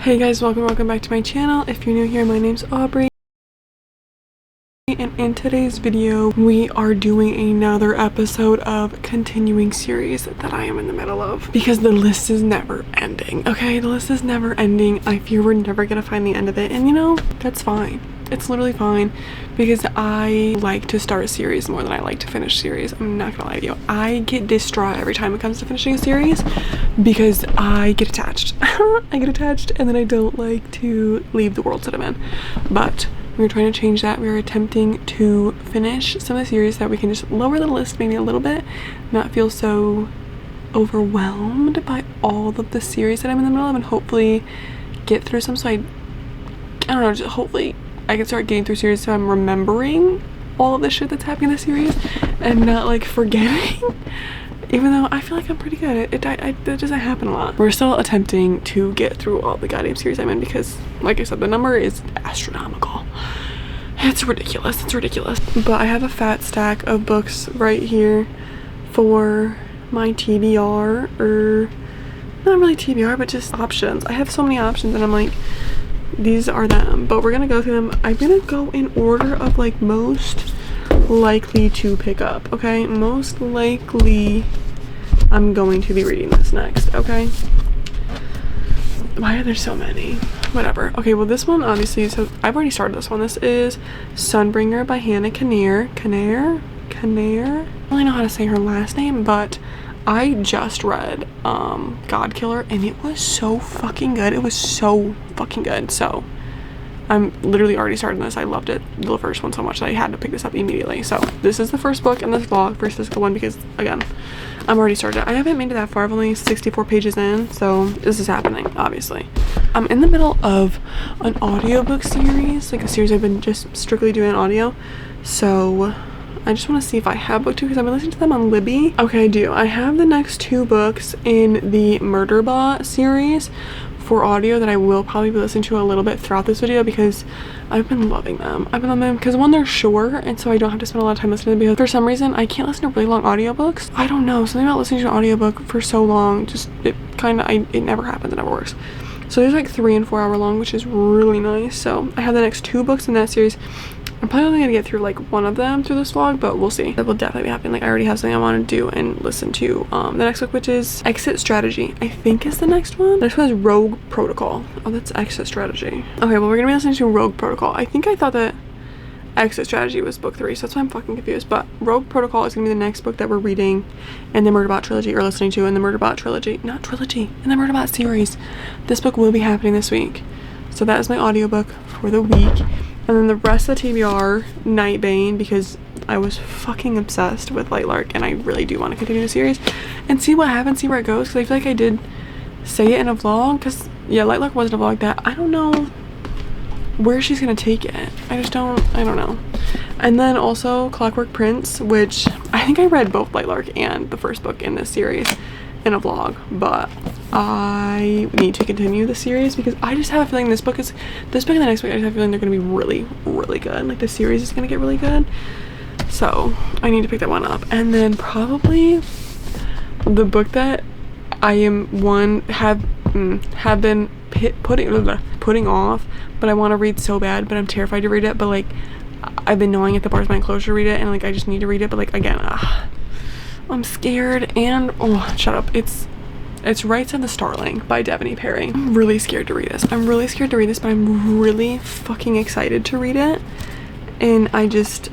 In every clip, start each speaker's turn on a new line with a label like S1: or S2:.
S1: Hey guys, welcome back to my channel. If you're new here, my name's Aubrey, and in today's video we are doing another episode of continuing series that I am in the middle of because the list is never ending. Okay, the list is never ending. I fear we're never gonna find the end of it, and you know, that's fine. It's literally fine because I like to start a series more than I like to finish series. I'm not gonna lie to you. I get distraught every time it comes to finishing a series because I get attached. I get attached and then I don't like to leave the world that I'm in. But we're trying to change that. We're attempting to finish some of the series so that we can just lower the list maybe a little bit, not feel so overwhelmed by all of the series that I'm in the middle of, and hopefully get through some. So I don't know, just hopefully I can start getting through series so I'm remembering all of the shit that's happening in the series and not like forgetting. Even though I feel like I'm pretty good, it doesn't happen a lot. We're still attempting to get through all the goddamn series I'm in because, like I said, the number is astronomical. It's ridiculous, it's ridiculous. But I have a fat stack of books right here for my TBR, or not really TBR, but just options. I have so many options and I'm like, these are them, but we're gonna go through them. I'm gonna go in order of like most likely to pick up. Okay, most likely I'm going to be reading this next. Okay, why are there so many? Whatever. Okay, well this one obviously, so I've already started this one. This is Sunbringer by Hannah Kinnear. I don't really know how to say her last name, but I just read God Killer and it was so fucking good. It was so fucking good. So I'm literally already starting this. I loved it, the first one, so much that I had to pick this up immediately. So this is the first book in this vlog, first physical one, because again, I'm already started. I haven't made it that far. I'm only 64 pages in, so this is happening, obviously. I'm in the middle of an audiobook series, like a series I've been just strictly doing audio. So I just want to see if I have Booktok because I've been listening to them on Libby. Okay, I do. I have the next two books in the Murderbot series for audio that I will probably be listening to a little bit throughout this video because I've been loving them. I've been loving them because one, they're short and so I don't have to spend a lot of time listening to them, because for some reason I can't listen to really long audiobooks. I don't know, something about listening to an audiobook for so long, just it never happens, it never works. So there's like 3 and 4 hour long, which is really nice. So I have the next 2 books in that series. I'm probably only gonna get through like one of them through this vlog, but we'll see. That will definitely be happening. Like I already have something I want to do and listen to. The next book, which is Exit Strategy, I think is the next one. The next one is Rogue Protocol. Oh, that's Exit Strategy. Okay, well we're gonna be listening to Rogue Protocol. I think I thought that Exit Strategy was book 3, so that's why I'm fucking confused. But Rogue Protocol is gonna be the next book that we're reading in the Murderbot trilogy, or listening to in the Murderbot trilogy. Not trilogy, in the Murderbot series. This book will be happening this week. So that is my audiobook for the week. And then the rest of the TBR, Nightbane, because I was fucking obsessed with Lightlark and I really do want to continue the series and see what happens, see where it goes, because I feel like I did say it in a vlog, because yeah, Lightlark wasn't a vlog that I don't know where she's gonna take it. I don't know. And then also Clockwork Prince, which I think I read both Lightlark and the first book in this series in a vlog, but I need to continue the series because I just have a feeling this book and the next book, I just have a feeling they're gonna be really, really good. Like the series is gonna get really good. So I need to pick that one up. And then probably the book that I have been putting off, but I want to read so bad, but I'm terrified to read it. But like I've been gnawing at the bars of my enclosure to read it, and like I just need to read it. But like again, I'm scared, and oh, shut up. It's Rights of the Starling by Devony Perry. I'm really scared to read this. But I'm really fucking excited to read it. And I don't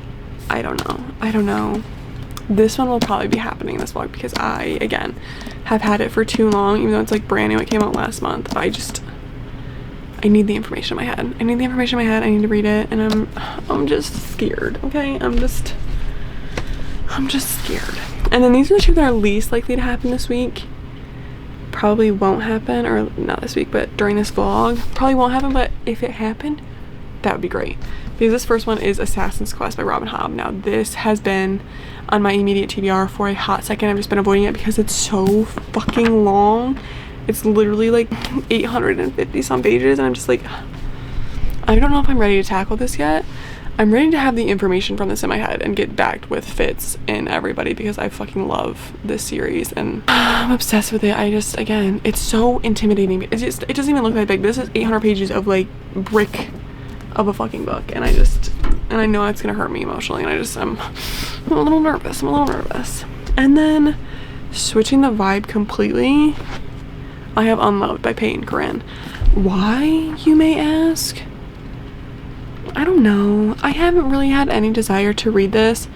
S1: know. This one will probably be happening in this vlog because I, again, have had it for too long, even though it's like brand new. It came out last month. But I need the information in my head. I need to read it, and I'm just scared, okay? I'm just scared. And then these are the 2 that are least likely to happen this week. Probably won't happen, or not this week, but during this vlog. Probably won't happen, but if it happened, that would be great. Because this first one is Assassin's Quest by Robin Hobb. Now this has been on my immediate TBR for a hot second. I've just been avoiding it because it's so fucking long. It's literally like 850 some pages, and I'm just like, I don't know if I'm ready to tackle this yet. I'm ready to have the information from this in my head and get backed with Fitz and everybody because I fucking love this series and I'm obsessed with it. I just, again, it's so intimidating. It doesn't even look that big. This is 800 pages of like brick of a fucking book, and I know it's gonna hurt me emotionally, and I'm a little nervous. And then switching the vibe completely, I have Unloved by Peyton Corinne. Why, you may ask? I don't know. I haven't really had any desire to read this.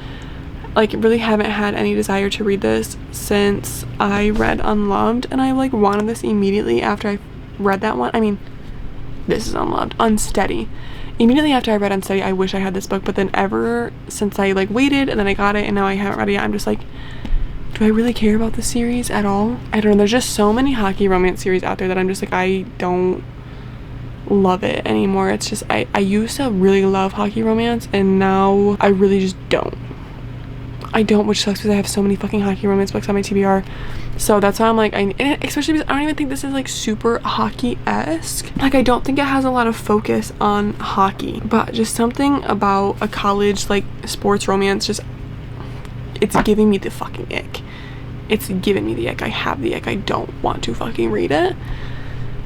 S1: Like, really haven't had any desire to read this since I read Unloved, and I like wanted this immediately after I read that one. I mean, this is Unloved. Unsteady. Immediately after I read Unsteady, I wish I had this book, but then ever since I like waited and then I got it and now I haven't read it yet, I'm just like, do I really care about this series at all? I don't know. There's just so many hockey romance series out there that I'm just like, I don't love it anymore. It's just, I used to really love hockey romance and now I really just don't. I don't, which sucks because I have so many fucking hockey romance books on my TBR. So that's why I'm like, especially because I don't even think this is like super hockey-esque. Like, I don't think it has a lot of focus on hockey, but just something about a college like sports romance, just, it's giving me the fucking ick. It's giving me the ick. I have the ick. I don't want to fucking read it.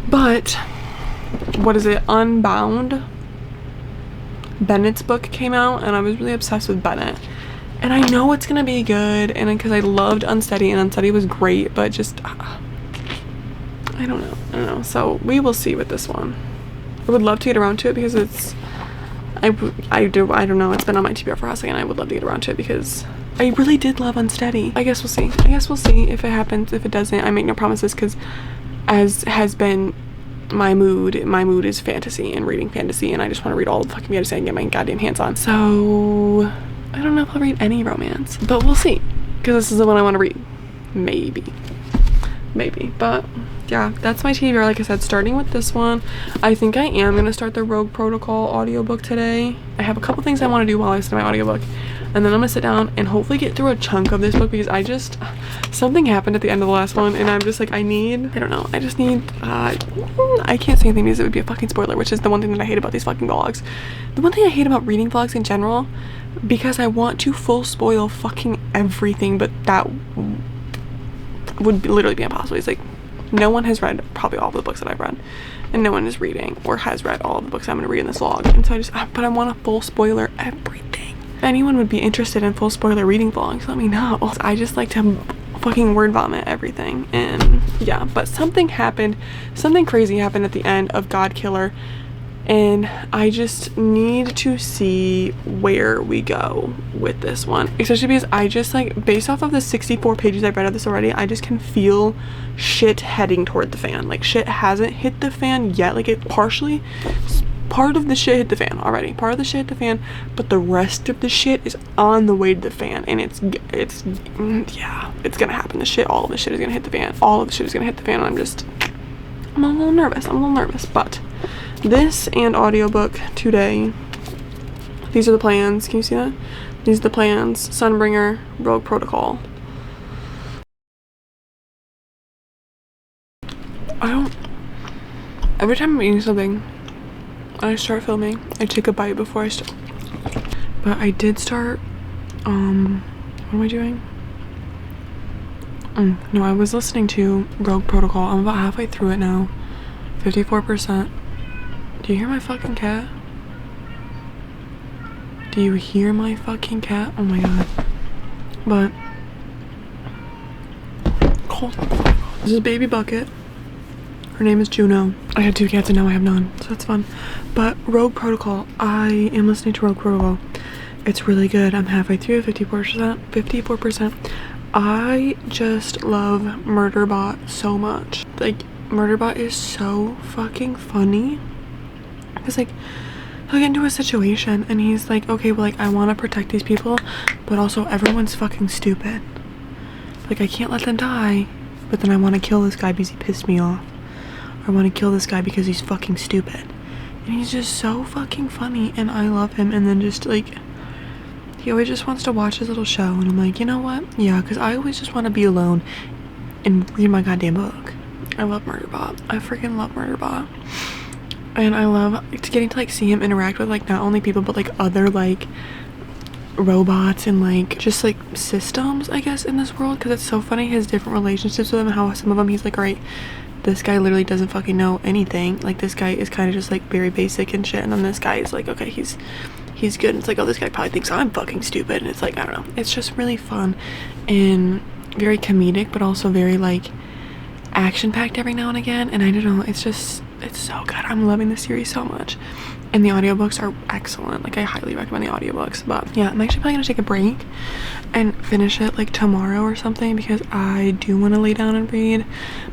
S1: But what is it? Unbound, Bennett's book came out and I was really obsessed with Bennett. And I know it's gonna be good, and because I loved Unsteady, and Unsteady was great, but just I don't know. So we will see with this one. I would love to get around to it because it's I don't know, it's been on my TBR for a second. I would love to get around to it because I really did love Unsteady. I guess we'll see if it happens. If it doesn't, I make no promises, because as has been my mood is fantasy and reading fantasy, and I just want to read all the fucking fantasy I can get my goddamn hands on. So I don't know if I'll read any romance, but we'll see, because this is the one I want to read. Maybe, but yeah, that's my TBR. Like I said, starting with this one, I think I am gonna start the Rogue Protocol audiobook today. I have a couple things I want to do while I listen to my audiobook, and then I'm gonna sit down and hopefully get through a chunk of this book, because something happened at the end of the last one and I'm just like, I just need I can't say anything because it would be a fucking spoiler, which is the one thing that I hate about these fucking vlogs. The one thing I hate about reading vlogs in general, because I want to full spoil fucking everything, but that would literally be impossible. It's like, no one has read probably all the books that I've read, and no one is reading or has read all of the books I'm going to read in this vlog, and so but I want to full spoiler everything. If anyone would be interested in full spoiler reading vlogs, let me know. I just like to fucking word vomit everything, and yeah, but something crazy happened at the end of God Killer, and I just need to see where we go with this one, especially because I just, like, based off of the 64 pages I've read of this already, I just can feel shit heading toward the fan. Like, shit hasn't hit the fan yet. Like, part of the shit hit the fan already. Part of the shit hit the fan, but the rest of the shit is on the way to the fan, and it's gonna happen. All of the shit is gonna hit the fan. All of the shit is gonna hit the fan, and I'm a little nervous, but this and audiobook today, these are the plans. Can you see that? These are the plans. Sunbringer, Rogue Protocol. Every time I'm eating something, I start filming, I take a bite before I start. But I did start, what am I doing? No, I was listening to Rogue Protocol. I'm about halfway through it now. 54%. Do you hear my fucking cat? Do you hear my fucking cat? Oh my god. But this is Baby Bucket. Her name is Juno. I had 2 cats and now I have none, so that's fun. But Rogue Protocol, I am listening to Rogue Protocol. It's really good. I'm halfway through, 54%. I just love Murderbot so much. Like, Murderbot is so fucking funny. Because, like, he'll get into a situation and he's like, okay, well, like, I want to protect these people, but also everyone's fucking stupid. Like, I can't let them die, but then I want to kill this guy because he pissed me off. Or I want to kill this guy because he's fucking stupid. And he's just so fucking funny, and I love him. And then just, like, he always just wants to watch his little show, and I'm like, you know what? Yeah, because I always just want to be alone and read my goddamn book. I love Murderbot. I freaking love Murderbot. And I love getting to like see him interact with like not only people but like other like robots and like just like systems, I guess, in this world, because it's so funny his different relationships with them, how some of them he's like, all right, this guy literally doesn't fucking know anything, like this guy is kind of just like very basic and shit, and then this guy is like, okay, he's good, and it's like, oh, this guy probably thinks I'm fucking stupid, and it's like, I don't know, it's just really fun and very comedic but also very like action packed every now and again, and I don't know, it's so good. I'm loving this series so much, and the audiobooks are excellent. Like I highly recommend the audiobooks. But yeah, I'm actually probably gonna take a break and finish it like tomorrow or something, because I do want to lay down and read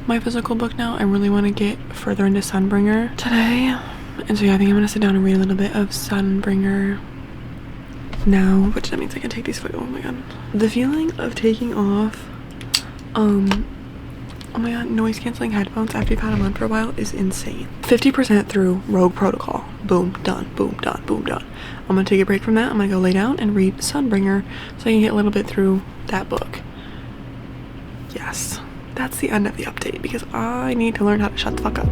S1: my physical book now. I really want to get further into Sunbringer today, and so yeah, I think I'm gonna sit down and read a little bit of Sunbringer now, which that means I can take these photos. Oh my god, the feeling of taking off oh my god, noise cancelling headphones after you've had them on for a while is insane. 50% through Rogue Protocol. Boom, done, boom, done, boom, done. I'm gonna take a break from that. I'm gonna go lay down and read Sunbringer so I can get a little bit through that book. Yes, that's the end of the update because I need to learn how to shut the fuck up.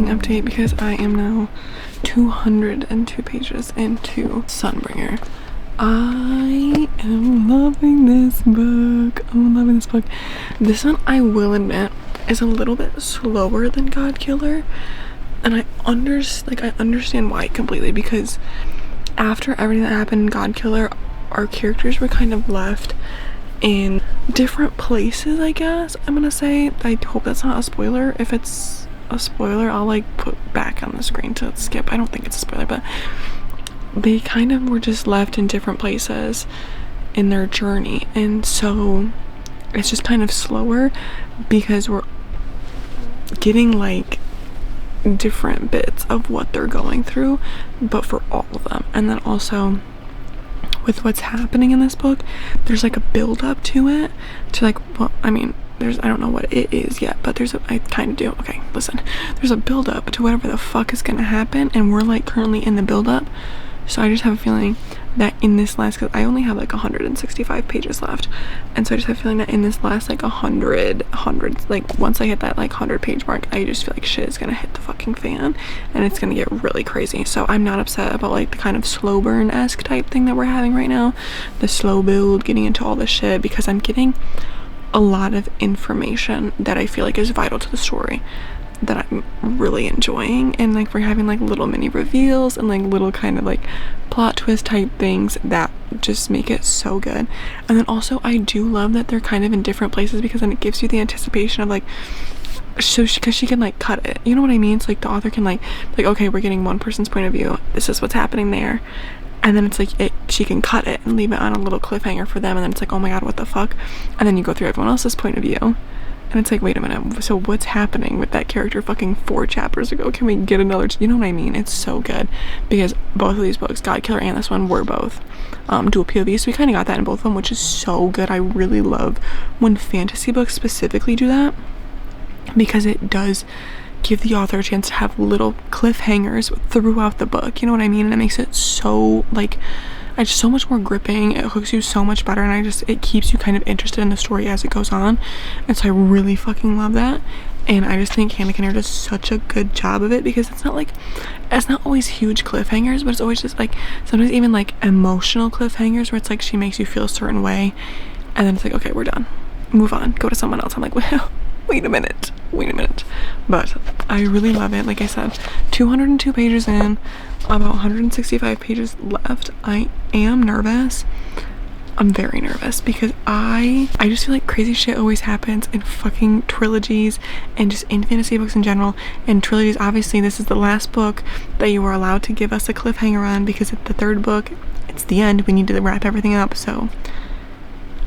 S1: Update because I am now 202 pages into Sunbringer. I am loving this book. I'm loving this book. This one, I will admit, is a little bit slower than God Killer, and I understand why completely, because after everything that happened in God Killer, our characters were kind of left in different places, I guess I'm gonna say. I hope that's not a spoiler. If it's a spoiler, I'll like put back on the screen to skip. I don't think it's a spoiler, but they kind of were just left in different places in their journey, and so it's just kind of slower because we're getting like different bits of what they're going through, but for all of them. And then also with what's happening in this book, there's like a build up to it, to like, well, I mean, I don't know what it is yet, but I kind of do. Okay, listen, there's a build up to whatever the fuck is gonna happen, and we're like currently in the build up. So I just have a feeling that in this last, because I only have like 165 pages left, and so I just have a feeling that in this last like 100, like once I hit that like 100 page mark, I just feel like shit is gonna hit the fucking fan and it's gonna get really crazy. So I'm not upset about like the kind of slow burn-esque type thing that we're having right now, the slow build, getting into all this shit, because I'm getting a lot of information that I feel like is vital to the story that I'm really enjoying, and like we're having like little mini reveals and like little kind of like plot twist type things that just make it so good. And then also I do love that they're kind of in different places, because then it gives you the anticipation of like, so because she can like cut it, you know what I mean? So like the author can like okay, we're getting one person's point of view, this is what's happening there, and then it's like she can cut it and leave it on a little cliffhanger for them, and then it's like, oh my god, what the fuck, and then you go through everyone else's point of view, and it's like, wait a minute, so what's happening with that character fucking 4 chapters ago? Can we get another, you know what I mean? It's so good, because both of these books, God Killer and this one, were both dual POV, so we kind of got that in both of them, which is so good. I really love when fantasy books specifically do that, because it does give the author a chance to have little cliffhangers throughout the book, you know what I mean? And it makes it so like, it's so much more gripping, it hooks you so much better, and it keeps you kind of interested in the story as it goes on, and so I really fucking love that. And I just think Hannah Kinnear does such a good job of it, because it's not always huge cliffhangers, but it's always just like sometimes even like emotional cliffhangers where it's like she makes you feel a certain way, and then it's like, okay, we're done, move on, go to someone else. I'm like, well, wait a minute, but I really love it. Like I said, 202 pages in, about 165 pages left. I am nervous. I'm very nervous, because I just feel like crazy shit always happens in fucking trilogies and just in fantasy books in general. And trilogies, obviously this is the last book that you are allowed to give us a cliffhanger on, because at the third book, it's the end, we need to wrap everything up. So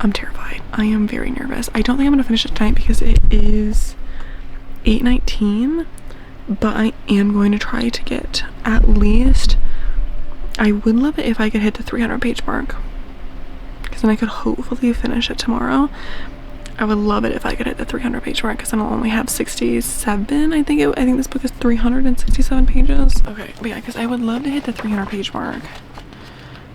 S1: I'm terrified. I am very nervous. I don't think I'm gonna finish it tonight because it is 8:19, but I am going to try to get at least, I would love it if I could hit the 300 page mark, because then I could hopefully finish it tomorrow. I would love it if I could hit the 300 page mark, because then I'll only have 67. I think this book is 367 pages. Okay, but yeah, because I would love to hit the 300 page mark.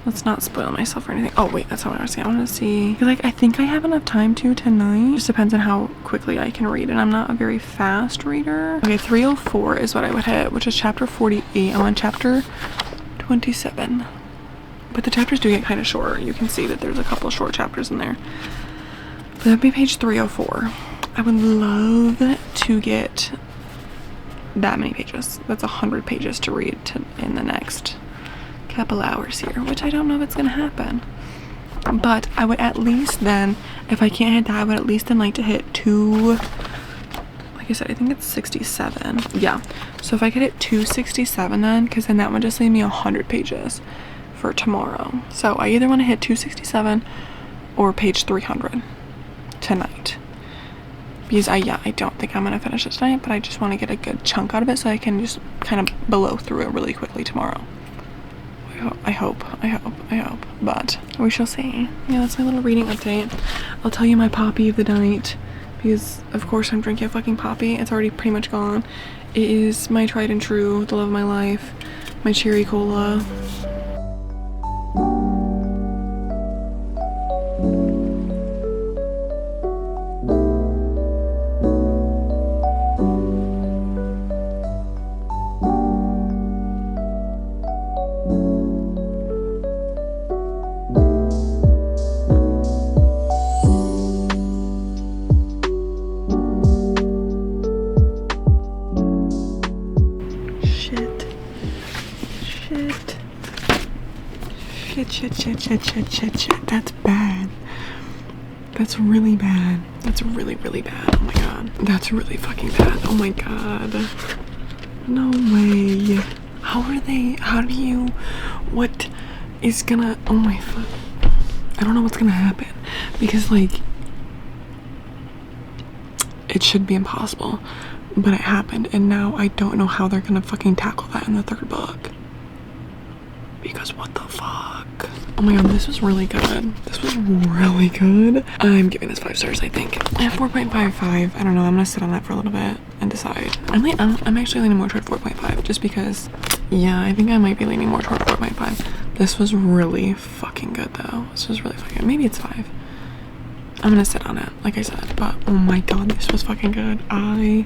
S1: Let's not spoil myself or anything. Oh wait, that's not what I was saying. I want to see, like, I think I have enough time to tonight. Just depends on how quickly I can read, and I'm not a very fast reader. Okay, 304 is what I would hit, which is chapter 48. I'm on chapter 27, but the chapters do get kind of short. You can see that there's a couple of short chapters in there. But that'd be page 304. I would love to get that many pages. That's 100 pages to read in the next couple hours here, which I don't know if it's gonna happen. But I would at least then, if I can't hit that, I would at least then like to hit two, like I said, I think it's 67. Yeah, so if I could hit 267 then, because then that would just leave me 100 pages for tomorrow. So I either want to hit 267 or page 300 tonight, because I don't think I'm gonna finish it tonight, but I just want to get a good chunk out of it so I can just kind of blow through it really quickly tomorrow. I hope, but we shall see. Yeah, that's my little reading update. I'll tell you my poppy of the night, because of course I'm drinking a fucking poppy. It's already pretty much gone. It is my tried and true, the love of my life, my cherry cola. Shit. That's bad. That's really bad. That's really bad. Oh my god. That's really fucking bad. Oh my god. No way. What is gonna, oh my fuck. I don't know what's gonna happen, because like, it should be impossible, but it happened, and now I don't know how they're gonna fucking tackle that in the third book. Because what the fuck? Oh my god, this was really good. This was really good. I'm giving this 5 stars, I think. I have 4.55. I don't know. I'm gonna sit on that for a little bit and decide. I'm actually leaning more toward 4.5, just because, yeah, I think I might be leaning more toward 4.5. This was really fucking good, though. This was really fucking good. Maybe it's 5. I'm gonna sit on it, like I said. But oh my god, this was fucking good. I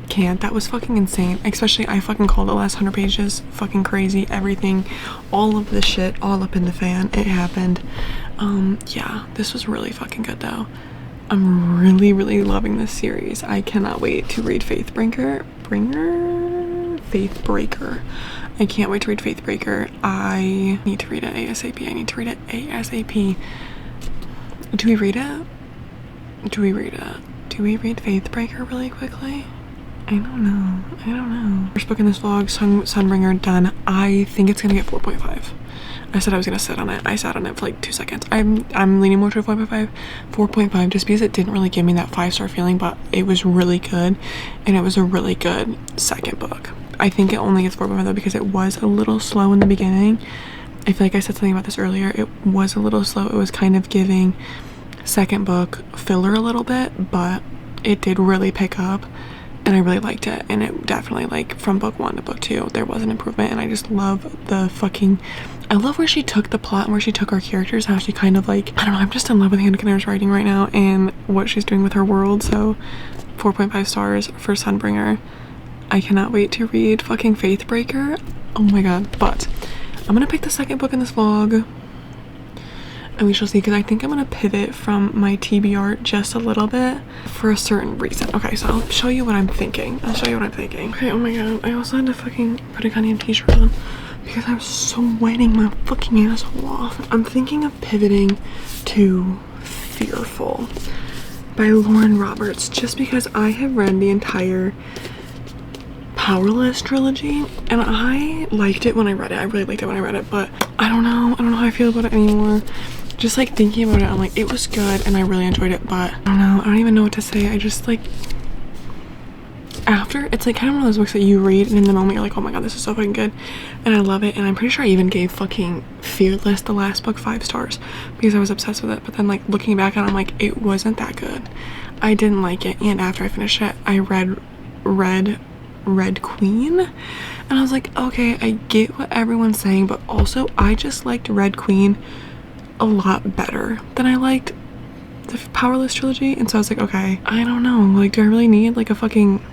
S1: can't. That was fucking insane. Especially, I fucking called the last 100 pages fucking crazy. Everything, all of the shit, all up in the fan. It happened. Yeah, this was really fucking good though. I'm really loving this series. I cannot wait to read Faithbreaker. I can't wait to read Faithbreaker. I need to read it ASAP. Do we read it? Do we read Faithbreaker really quickly? I don't know. First book in this vlog, Sunbringer, done. I think it's gonna get 4.5. I said I was gonna sit on it. I sat on it for like 2 seconds. I'm leaning more to 4.5, just because it didn't really give me that 5-star feeling, but it was really good, and it was a really good second book. I think it only gets 4.5 though, because it was a little slow in the beginning. I feel like I said something about this earlier. It was a little slow. It was kind of giving second book filler a little bit, but it did really pick up. And I really liked it, and it definitely, like, from book 1 to book 2, there was an improvement, and I just love I love where she took the plot and where she took our characters, how she kind of, like, I don't know, I'm just in love with Hannah Kinnair's writing right now, and what she's doing with her world. So 4.5 stars for Sunbringer. I cannot wait to read fucking Faithbreaker. Oh my god. But I'm gonna pick the second book in this vlog, and we shall see, because I think I'm gonna pivot from my TBR just a little bit for a certain reason. Okay, so I'll show you what I'm thinking. Okay, oh my god, I also had to fucking put a goddamn t-shirt on because I was sweating my fucking asshole off. I'm thinking of pivoting to Fearful by Lauren Roberts, just because I have read the entire Powerless trilogy, and I liked it when I read it. I really liked it when I read it, but I don't know how I feel about it anymore. Just like thinking about it, I'm like, it was good and I really enjoyed it, but I don't know, I don't even know what to say. I just like, after, it's like kind of one of those books that you read and in the moment you're like, oh my god, this is so fucking good, and I love it. And I'm pretty sure I even gave fucking Fearless, the last book, 5 stars because I was obsessed with it. But then like looking back on it, I'm like, it wasn't that good. I didn't like it. And after I finished it, I read Red Queen, and I was like, okay, I get what everyone's saying, but also I just liked Red Queen a lot better than I liked the Powerless trilogy. And so I was like, okay, I don't know, like, do I really need like a fucking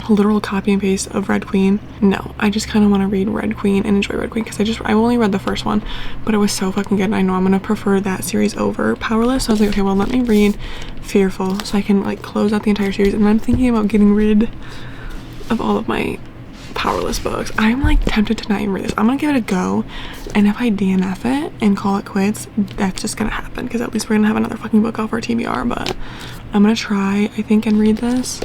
S1: literal copy and paste of Red Queen? No, I just kind of want to read Red Queen and enjoy Red Queen because I only read the first one, but it was so fucking good, and I know I'm gonna prefer that series over Powerless. So I was like, okay, well, let me read Fearful so I can like close out the entire series. And I'm thinking about getting rid of all of my Powerless books. I'm like tempted to not even read this. I'm gonna give it a go, and if I DNF it and call it quits, that's just gonna happen because at least we're gonna have another fucking book off our TBR. But I'm gonna try, I think, and read this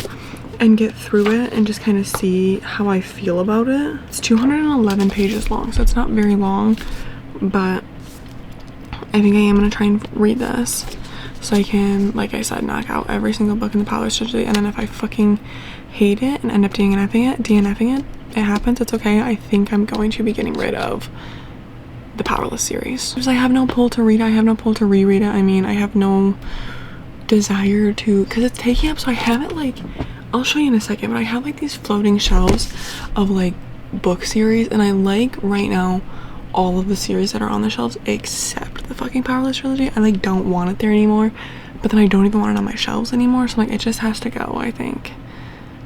S1: and get through it and just kind of see how I feel about it. It's 211 pages long, so it's not very long, but I think I am gonna try and read this so I can, like I said, knock out every single book in the Powerless trilogy. And then if I fucking hate it and end up DNFing it, it happens, it's okay. I think I'm going to be getting rid of the Powerless series because I have no pull to read it. I have no pull to reread it. I mean, I have no desire to, because it's taking up, so I have it like, I'll show you in a second, but I have like these floating shelves of like book series, and I like right now all of the series that are on the shelves except the fucking Powerless trilogy. I like don't want it there anymore, but then I don't even want it on my shelves anymore, so like it just has to go. I think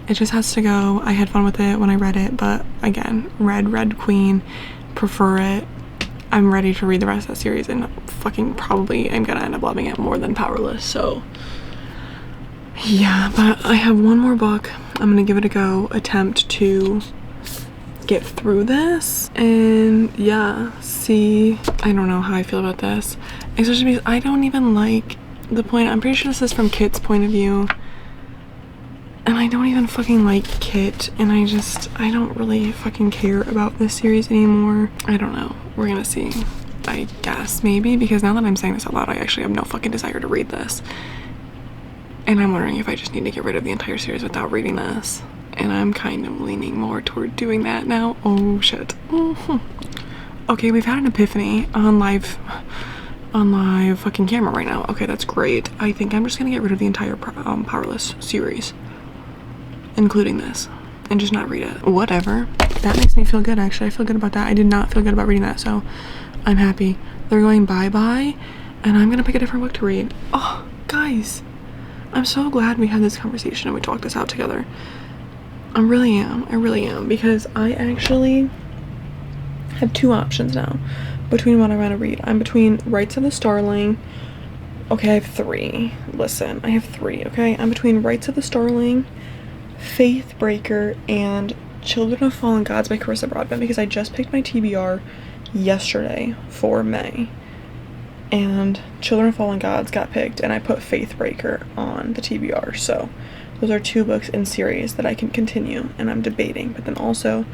S1: it just has to go. I had fun with it when I read it, but again, Red Queen, prefer it. I'm ready to read the rest of that series, and fucking probably I'm gonna end up loving it more than Powerless. So yeah, but I have one more book. I'm gonna give it a go, attempt to get through this, and yeah, see. I don't know how I feel about this, especially because I don't even like the point. I'm pretty sure this is from Kit's point of view, and I don't even fucking like Kit, and I don't really fucking care about this series anymore. I don't know, we're gonna see, I guess, maybe, because now that I'm saying this out loud, I actually have no fucking desire to read this. And I'm wondering if I just need to get rid of the entire series without reading this. And I'm kind of leaning more toward doing that now. Oh shit. Okay, we've had an epiphany on live fucking camera right now. Okay, that's great. I think I'm just gonna get rid of the entire Powerless series, including this, and just not read it. Whatever. That makes me feel good, actually. I feel good about that. I did not feel good about reading that, so I'm happy. They're going bye-bye, and I'm gonna pick a different book to read. Oh, guys. I'm so glad we had this conversation and we talked this out together. I really am, because I actually have 2 options now between what I want to read. I'm between Rights of the Starling. Okay, I have 3. Listen, I have 3, okay? I'm between Rights of the Starling, Faithbreaker, and Children of Fallen Gods by Carissa Broadbent, because I just picked my TBR yesterday for May. And Children of Fallen Gods got picked, and I put Faithbreaker on the TBR. So those are 2 books in series that I can continue, and I'm debating. But then also,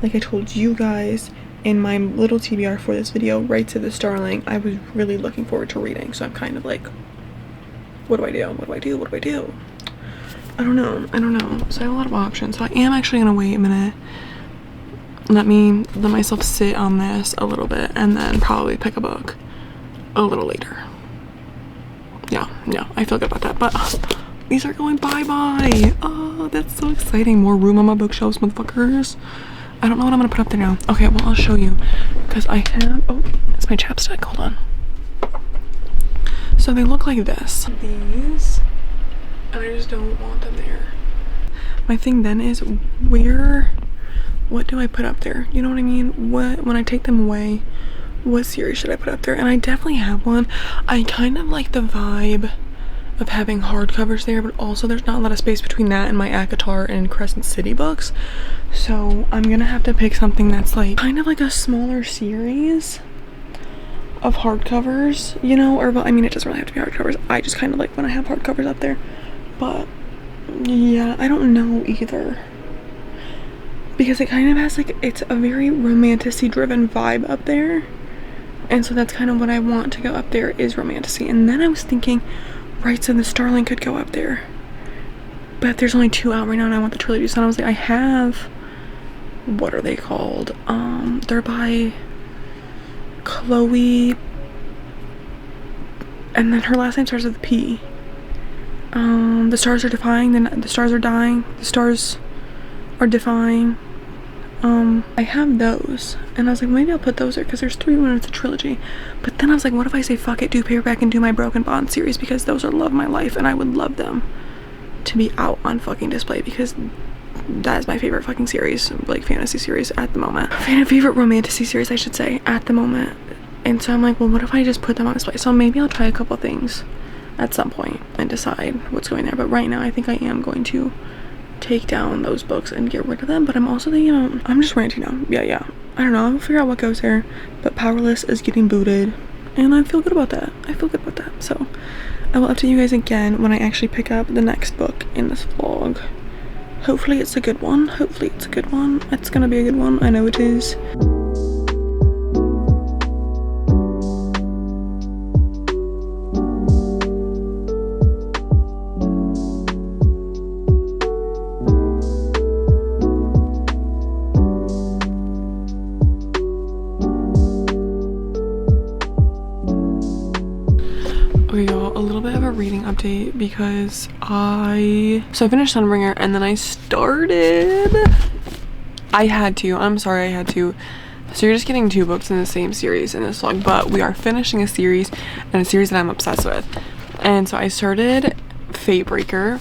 S1: like I told you guys in my little TBR for this video, Rights of the Starling, I was really looking forward to reading. So I'm kind of like, what do I do? What do I do? What do I do? I don't know. So I have a lot of options. So I am actually gonna wait a minute. Let myself sit on this a little bit, and then probably pick a book a little later. Yeah, I feel good about that. But these are going bye-bye. Oh, that's so exciting. More room on my bookshelves, motherfuckers. I don't know what I'm gonna put up there now. Okay, well, I'll show you, because I have, oh, it's my chapstick, hold on. So they look like this. These, and I just don't want them there. My thing then is, what do I put up there? You know what I mean? When I take them away, what series should I put up there? And I definitely have one. I kind of like the vibe of having hardcovers there, but also there's not a lot of space between that and my ACOTAR and Crescent City books. So I'm gonna have to pick something that's like kind of like a smaller series of hardcovers, you know, or, well, I mean, it doesn't really have to be hardcovers. I just kind of like when I have hardcovers up there. But yeah, I don't know either, because it kind of has like, it's a very romantasy driven vibe up there. And so that's kind of what I want to go up there, is romantasy. And then I was thinking Rights of the Starling could go up there. but there's only 2 out right now and I want the trilogy. So I was like, I have, what are they called? They're by Chloe, and then her last name starts with a P. The stars are defying, then the stars are dying, the stars are defying. I have those, and I was like, maybe I'll put those there because there's 3 when it's a trilogy. But then I was like, what if I say fuck it, do paperback and do my Broken Bond series, because those are Love My Life and I would love them to be out on fucking display because that is my favorite fucking series, like fantasy series at the moment. Favorite romantasy series, I should say, at the moment. And so I'm like, well, what if I just put them on display? So maybe I'll try a couple things at some point and decide what's going there. But right now I think I am going to take down those books and get rid of them. But I'm also thinking, I'm just ranting now. Yeah, I don't know, I'll figure out what goes there. But Powerless is getting booted and I feel good about that. So I will update you guys again when I actually pick up the next book in this vlog. Hopefully it's a good one. It's gonna be a good one, I know it is. Okay, y'all, a little bit of a reading update because I finished Sunbringer and then I had to. So you're just getting 2 books in the same series in this vlog, but we are finishing a series, and a series that I'm obsessed with. And so I started Faith Breaker,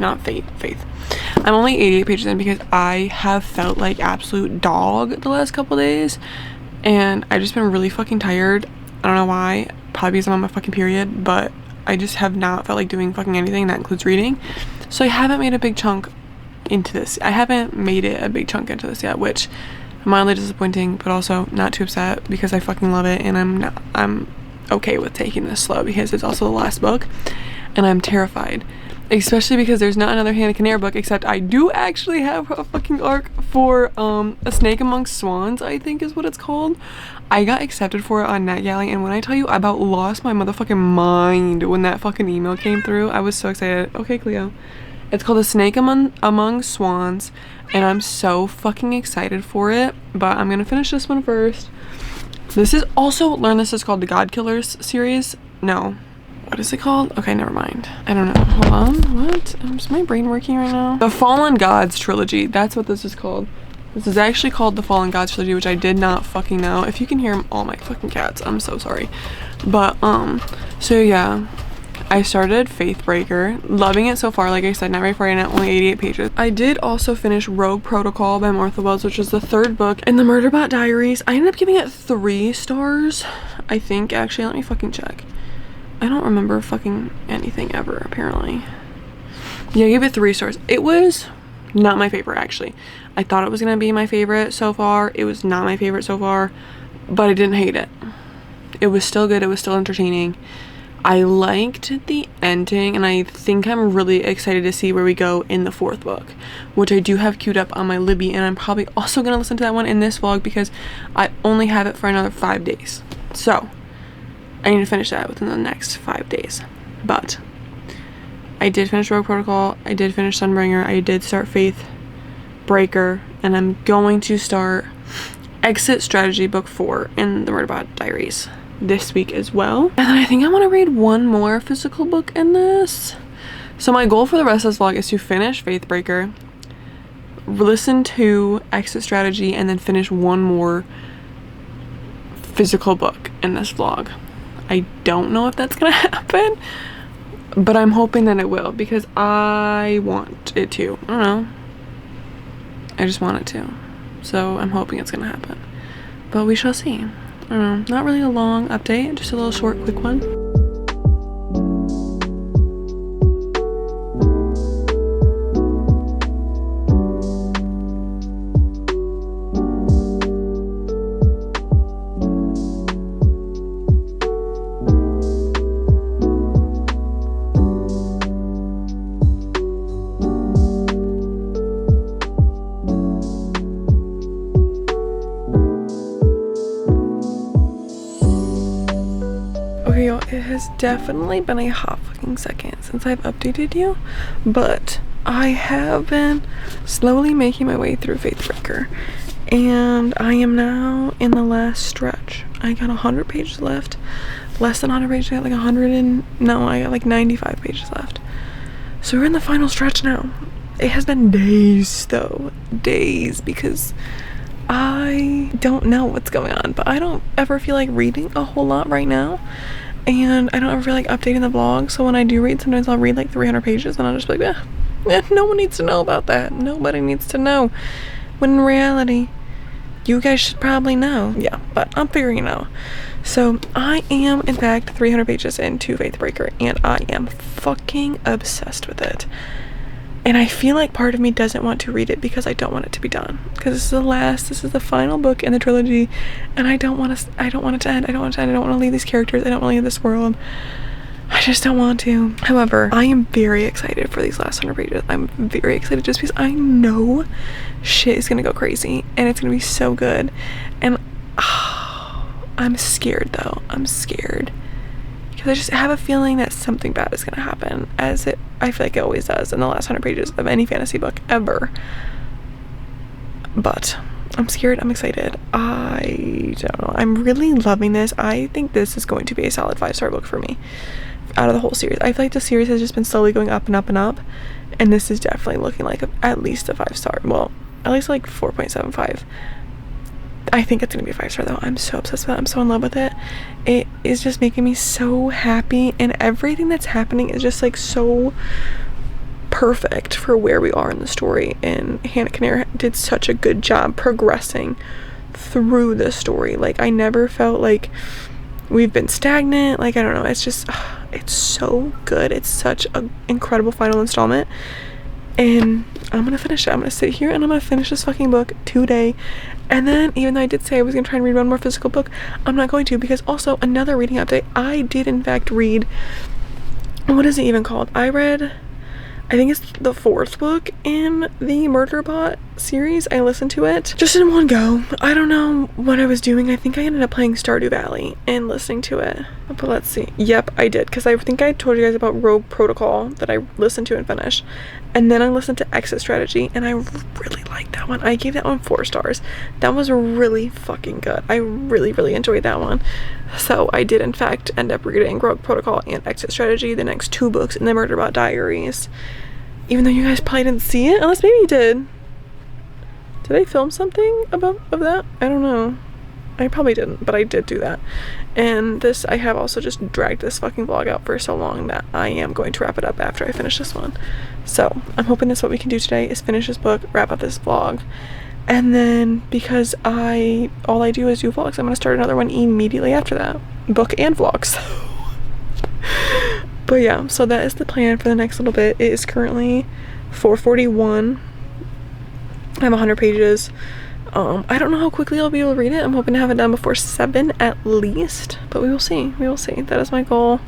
S1: not Faith. I'm only 88 pages in because I have felt like absolute dog the last couple days. And I've just been really fucking tired. I don't know why. Probably because I'm on my fucking period, but I just have not felt like doing fucking anything. That includes reading. So I haven't made a big chunk into this. Yet, which mildly disappointing, but also not too upset because I fucking love it and I'm okay with taking this slow because it's also the last book and I'm terrified. Especially because there's not another Hannah Kinnear book, except I do actually have a fucking arc for A Snake Amongst Swans, I think is what it's called. I got accepted for it on NetGalley, and when I tell you, I about lost my motherfucking mind when that fucking email came through. I was so excited. Okay, Cleo. It's called A Snake Among Swans, and I'm so fucking excited for it, but I'm gonna finish this one first. This is also, this is called the God Killers series. No. What is it called? Okay, never mind. I don't know. Hold on. What? Is my brain working right now? The Fallen Gods trilogy. That's what this is called. This is actually called the Fallen Gods trilogy, which I did not fucking know. If you can hear all my fucking cats, I'm so sorry. But, so yeah. I started Faith Breaker. Loving it so far. Like I said, not very far in it. Only 88 pages. I did also finish Rogue Protocol by Martha Wells, which is the 3rd book in the Murderbot Diaries. I ended up giving it 3 stars. I think, actually. Let me fucking check. I don't remember fucking anything ever, apparently. Yeah, I gave it 3 stars. It was not my favorite, actually. I thought it was gonna be my favorite so far. It was not my favorite so far, but I didn't hate it. It was still good. It was still entertaining. I liked the ending, and I think I'm really excited to see where we go in the 4th book, which I do have queued up on my Libby, and I'm probably also gonna listen to that one in this vlog because I only have it for another 5 days. So I need to finish that within the next 5 days. But I did finish Rogue Protocol. I did finish Sunbringer. I did start Faith Breaker. And I'm going to start Exit Strategy Book 4 in the Murderbot Diaries this week as well. And then I think I want to read one more physical book in this. So my goal for the rest of this vlog is to finish Faith Breaker, listen to Exit Strategy, and then finish one more physical book in this vlog. I don't know if that's gonna happen, but I'm hoping that it will because I want it to. I don't know. I just want it to. So I'm hoping it's gonna happen. But we shall see. I don't know. Not really a long update, just a little short, quick one. Okay, y'all, it has definitely been a hot fucking second since I've updated you, but I have been slowly making my way through Faithbreaker, and I am now in the last stretch. I got 100 pages left. Less than 100 pages. I got like 100 and no, I got like 95 pages left. So we're in the final stretch now. It has been days though, days, because I don't know what's going on, but I don't ever feel like reading a whole lot right now, and I don't ever feel like updating the vlog. So when I do read, sometimes I'll read like 300 pages and I'll just be like, no one needs to know about that. Nobody needs to know. When in reality, you guys should probably know. Yeah, but I'm figuring it out. So I am in fact 300 pages into Faithbreaker, and I am fucking obsessed with it. And I feel like part of me doesn't want to read it because I don't want it to be done. Because this is the final book in the trilogy, and I don't want it to end. I don't want to leave these characters. I don't want to leave this world. I just don't want to. However, I am very excited for these last 100 pages. I'm very excited just because I know shit is gonna go crazy, and it's gonna be so good. And I'm scared though. I'm scared. I just have a feeling that something bad is going to happen, I feel like it always does in the last 100 pages of any fantasy book ever. But I'm scared, I'm excited. I don't know. I'm really loving this. I think this is going to be a solid 5-star book for me out of the whole series. I feel like the series has just been slowly going up and up and up, and this is definitely looking like at least a 5-star. Well, at least like 4.75. I think it's gonna be a 5-star though. I'm so obsessed with it. I'm so in love with it. It is just making me so happy, and everything that's happening is just like so perfect for where we are in the story. And Hannah Kinnear did such a good job progressing through the story. Like, I never felt like we've been stagnant. Like, I don't know, it's just it's so good. It's such an incredible final installment, and I'm gonna finish it. I'm gonna sit here and I'm gonna finish this fucking book today. And then, even though I did say I was gonna try and read one more physical book, I'm not going to, because also another reading update, I did in fact read, what is it even called? I think it's the 4th book in the Murderbot series. I listened to it just in one go. I don't know what I was doing. I think I ended up playing Stardew Valley and listening to it. But let's see. Yep, I did, because I think I told you guys about Rogue Protocol that I listened to and finished. And then I listened to Exit Strategy, and I really liked that one. I gave that one 4 stars. That was really fucking good. I really, really enjoyed that one. So I did in fact end up reading Rogue Protocol and Exit Strategy, the next 2 books in the Murderbot Diaries. Even though you guys probably didn't see it, unless maybe you did. Did I film something of that? I don't know. I probably didn't, but I did do that. And this, I have also just dragged this fucking vlog out for so long that I am going to wrap it up after I finish this one. So I'm hoping that's what we can do today, is finish this book, wrap up this vlog. And then, because all I do is do vlogs, I'm gonna start another one immediately after that. Book and vlogs. But yeah, so that is the plan for the next little bit. It is currently 4:41. I have 100 pages. I don't know how quickly I'll be able to read it. I'm hoping to have it done before 7 at least, but we will see. We will see. That is my goal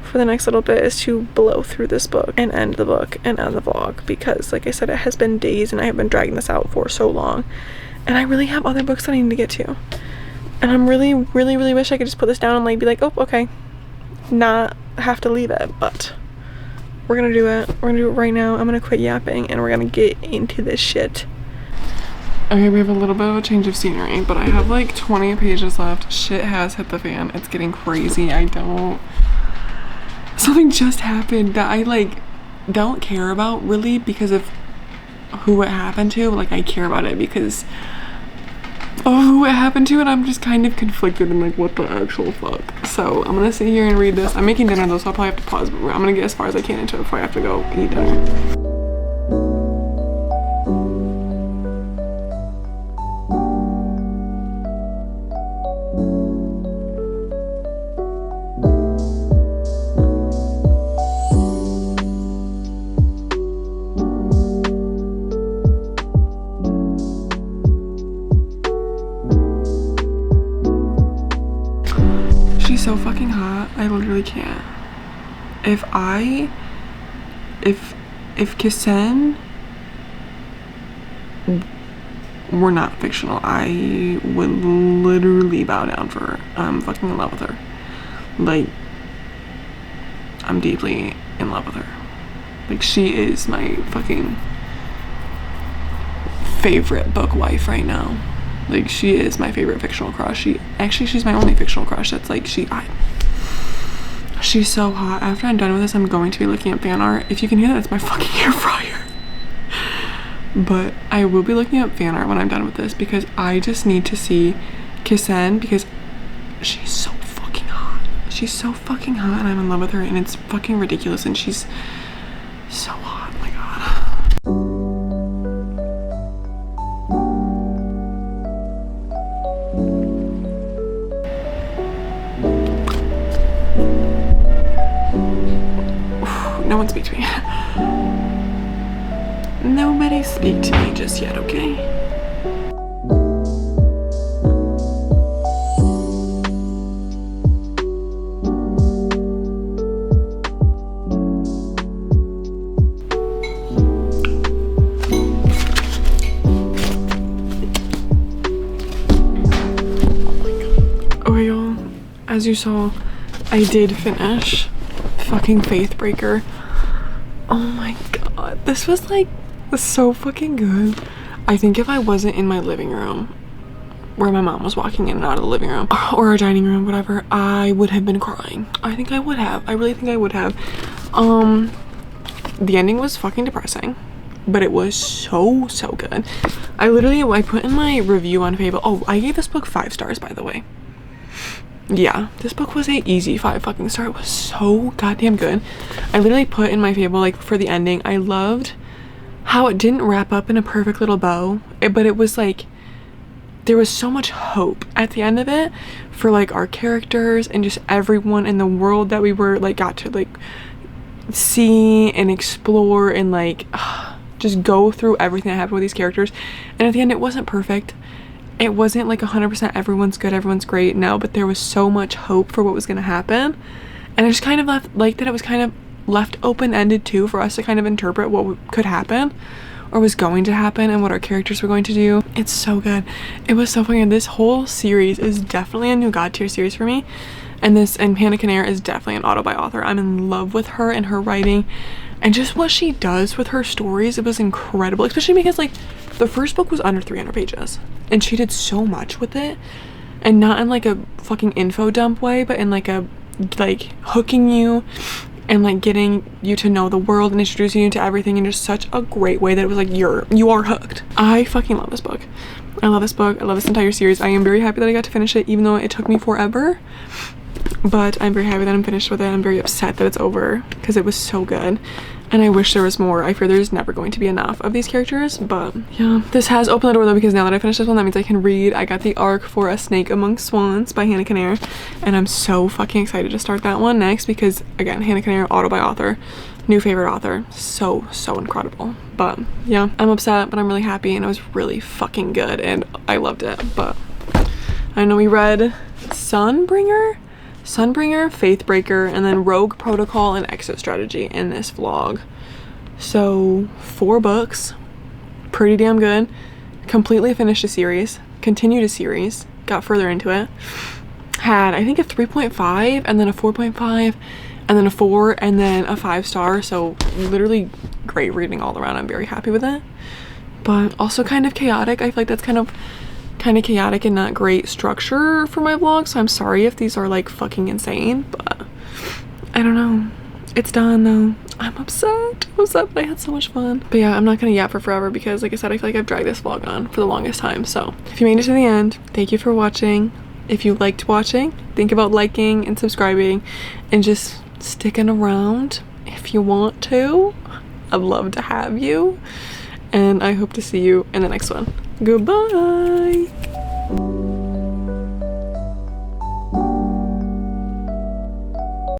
S1: for the next little bit, is to blow through this book and end the book and end the vlog, because like I said, it has been days and I have been dragging this out for so long, and I really have other books that I need to get to, and I'm really, really, really wish I could just put this down and like be like, oh, okay, not have to leave it, but we're gonna do it. We're gonna do it right now. I'm gonna quit yapping and we're gonna get into this shit. Okay, we have a little bit of a change of scenery, but I have like 20 pages left. Shit has hit the fan. It's getting crazy. Something just happened that I like don't care about really because of who it happened to. Like, I care about it because of who it happened to, and I'm just kind of conflicted and like, what the actual fuck. So I'm gonna sit here and read this. I'm making dinner though, so I'll probably have to pause, but I'm gonna get as far as I can into it before I have to go eat dinner. So fucking hot. I literally can't. If Kissen were not fictional, I would literally bow down for her. I'm fucking in love with her. Like, I'm deeply in love with her. Like, she is my fucking favorite book wife right now. Like, she is my favorite fictional crush. She's my only fictional crush. That's like, she's so hot. After I'm done with this, I'm going to be looking at fan art. If you can hear that, it's my fucking air fryer. But I will be looking at fan art when I'm done with this, because I just need to see Kisen, because she's so fucking hot. She's so fucking hot, and I'm in love with her, and it's fucking ridiculous, and she's so hot. Oh my god. No one speak to me. Nobody speak to me just yet, okay? Okay, y'all, as you saw, I did finish fucking Faithbreaker. Oh my god, this was like so fucking good. I think if I wasn't in my living room where my mom was walking in and out of the living room, or our dining room, whatever, I would have been crying. I think I would have. I really think I would have. The ending was fucking depressing, but it was so good. I put in my review on Fable. Oh, I gave this book 5 stars, by the way. Yeah, this book was a easy 5 fucking star. It was so goddamn good. I literally put in my Fable, like, for the ending, I loved how it didn't wrap up in a perfect little bow, but it was like, there was so much hope at the end of it for like our characters and just everyone in the world that we were like got to like see and explore and like just go through everything that happened with these characters. And at the end, it wasn't perfect. It wasn't like 100% everyone's good, everyone's great, no, but there was so much hope for what was going to happen. And I just kind of like that it was kind of left open-ended too, for us to kind of interpret what could happen or was going to happen and what our characters were going to do. It's so good. It was so funny. This whole series is definitely a new god tier series for me, and Hannah Kinnear is definitely an auto by author. I'm in love with her and her writing and just what she does with her stories. It was incredible, especially because like the first book was under 300 pages and she did so much with it, and not in like a fucking info dump way, but in like a like hooking you and like getting you to know the world and introducing you to everything in just such a great way that it was like you are hooked. I fucking love this book. I love this book. I love this entire series. I am very happy that I got to finish it, even though it took me forever. But I'm very happy that I'm finished with it. I'm very upset that it's over because it was so good. And I wish there was more. I fear there's never going to be enough of these characters, but yeah. This has opened the door though, because now that I finished this one, that means I can read. I got the arc for A Snake Among Swans by Hannah Kinnear, and I'm so fucking excited to start that one next because, again, Hannah Kinnear, auto by author, new favorite author. So incredible. But yeah, I'm upset, but I'm really happy, and it was really fucking good, and I loved it. But I know we read Sunbringer, Faithbreaker, and then Rogue Protocol and Exit Strategy in this vlog. So 4 books, pretty damn good. Completely finished a series, continued a series, got further into it. Had I think a 3.5 and then a 4.5 and then a 4 and then a 5 star. So literally great reading all around. I'm very happy with it, but also kind of chaotic. I feel like that's kind of chaotic and not great structure for my vlog, so I'm sorry if these are like fucking insane, but I don't know. It's done though. I'm upset, but I had so much fun. But yeah, I'm not gonna yap for forever because, like I said, I feel like I've dragged this vlog on for the longest time. So if you made it to the end, thank you for watching. If you liked watching, think about liking and subscribing and just sticking around if you want to. I'd love to have you, and I hope to see you in the next one. Goodbye.